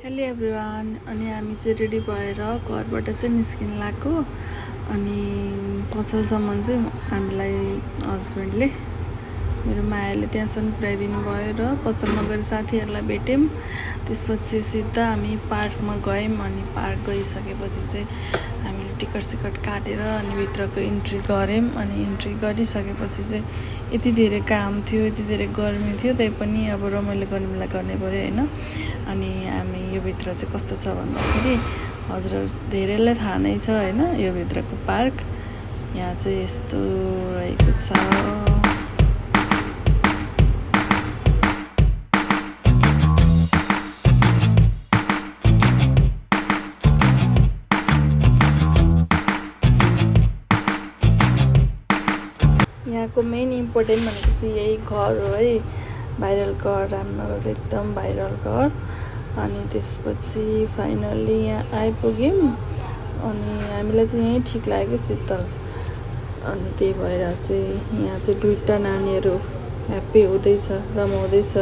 Hello everyone अनि हामी चाहिँ रेडी भएर घरबाट चाहिँ निस्किन लाग्यो अनि पसलसम्म चाहिँ हामीलाई हस्बेन्डले मेरो मायाले त्यहाँसम्म पुर्याइदिनु भयो र पसलमा गएर साथीहरूलाई भेट्यौँ। त्यसपछि सिधा हामी पार्कमा गयौँ अनि पार्क गइसकेपछि चाहिँ हामीले टिकट काटेर अनि भित्रको इन्ट्री गऱ्यौँ अनि इन्ट्री गरिसकेपछि चाहिँ यति धेरै काम थियो, यति धेरै गर्मी थियो, तैपनि अब रमाइलो गर्नेलाई गर्नै पऱ्यो होइन। अनि हामी यो भित्र चाहिँ कस्तो छ भन्दाखेरि हजुर धेरैलाई थाहा नै छ होइन, यो भित्रको पार्क यहाँ चाहिँ यस्तो रहेको छ। यहाँको मेन इम्पोर्टेन्ट भनेको चाहिँ यही घर हो है, भाइरल घर, रामनगरको एकदम भाइरल घर। अनि त्यसपछि फाइनल्ली यहाँ आइपुग्यौँ अनि हामीलाई चाहिँ यहीँ ठिक लाग्यो शीतल। अनि त्यही भएर चाहिँ यहाँ चाहिँ दुईवटा नानीहरू ह्याप्पी हुँदैछ, रमाउँदैछ।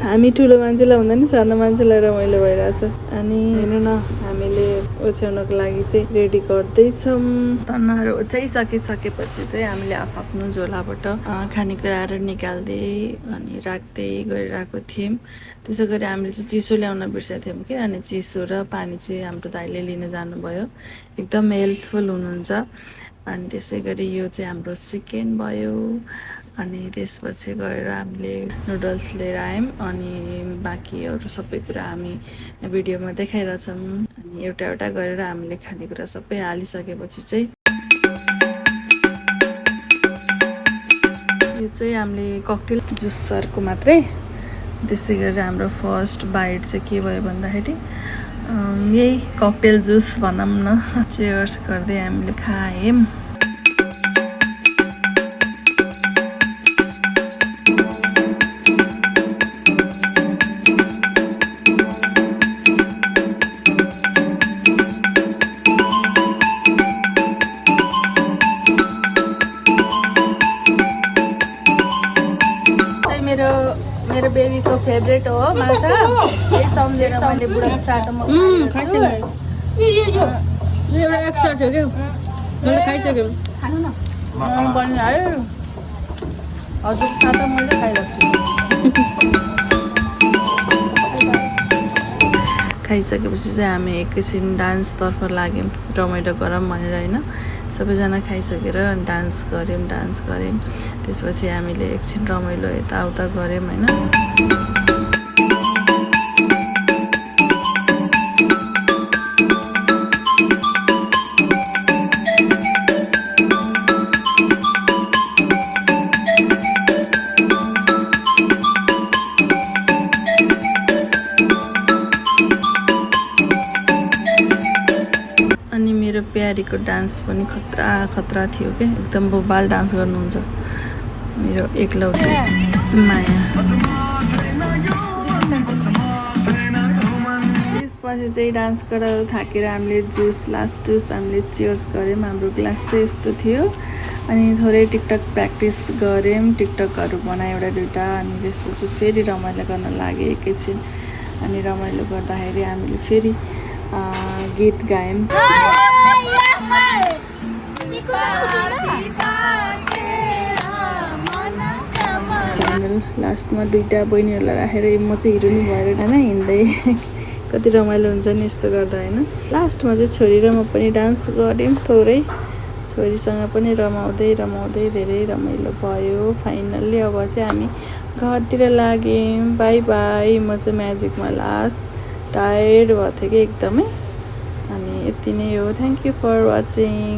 हामी ठुलो मान्छेलाई हुँदैन, सानो मान्छेलाई रमाइलो भइरहेछ। अनि हेर्नु न हामीले ओछ्याउनको लागि चाहिँ रेडी गर्दैछौँ। तन्नाहरू ओछ्याइसकेपछि चाहिँ हामीले आफ्नो झोलाबाट खानेकुराहरू निकाल्दै अनि राख्दै गरिरहेको थियौँ। त्यसै गरी हामीले चाहिँ चिसो ल्याउन बिर्सेको थियौँ कि, अनि चिसो र पानी चाहिँ हाम्रो दाइले लिन जानुभयो, एकदम हेल्पफुल हुनुहुन्छ। अनि त्यसै गरी यो चाहिँ हाम्रो चिकन भयो। अनि त्यसपछि गएर हामीले नुडल्स लिएर आयौँ अनि बाँकी अरू सबै कुरा हामी भिडियोमा देखाइरहेछौँ। अनि एउटा एउटा गरेर हामीले खानेकुरा सबै हालिसकेपछि चाहिँ यो चाहिँ हामीले ककटेल जुसहरूको मात्रै। त्यसै गरेर हाम्रो फर्स्ट बाइट चाहिँ के भयो भन्दाखेरि यही ककटेल जुस भनौँ न। चेयर्स गर्दै हामीले खायौँ। मेरो बेबीको फेभरेट हो माछा, यही सम्झेर मैले बुढाको साटोमा खाइसकेँ। एउटा एक्स्ट्रा थियो क्या, मैले खाइसकेँ। खानु न बन्नु है, हजुर साटो मैले खाइरहेको छु। खाइसकेपछि चाहिँ हामी एकैछिन डान्सतर्फ लाग्यौँ, रमाइलो गरौँ भनेर होइन। सबैजना खाइसकेर डान्स गऱ्यौँ। त्यसपछि हामीले एकछिन रमाइलो यताउता गऱ्यौँ होइन। अनि मेरो प्यारीको डान्स पनि खतरा थियो क्या, एकदम बोबाल डान्स गर्नुहुन्छ मेरो एकलौटी माया। त्यसपछि चाहिँ डान्स गरेर थाकेर हामीले लास्ट जुस हामीले चियर्स गऱ्यौँ। हाम्रो ग्लास चाहिँ यस्तो थियो। अनि थोरै टिकटक प्र्याक्टिस गऱ्यौँ, टिकटकहरू बनाएँ एउटा दुइटा। अनि त्यसपछि फेरि रमाइलो गर्न लाग्यो एकैछिन। अनि रमाइलो गर्दाखेरि हामीले फेरि गीत गायौँ। लास्टमा दुईवटा बहिनीहरूलाई राखेर म चाहिँ हिरोइन भएर होइन हिँड्दै कति रमाइलो हुन्छ नि यस्तो गर्दा होइन। लास्टमा चाहिँ छोरी र म पनि डान्स गऱ्यौँ थोरै, छोरीसँग पनि रमाउँदै धेरै रमाइलो भयो। फाइनल्ली अब चाहिँ हामी घरतिर लाग्यौँ। By by. म चाहिँ म्याजिकमा लास्ट टायर्ड भएको थियो कि एकदमै। अनि यति नै हो। Thank you for watching.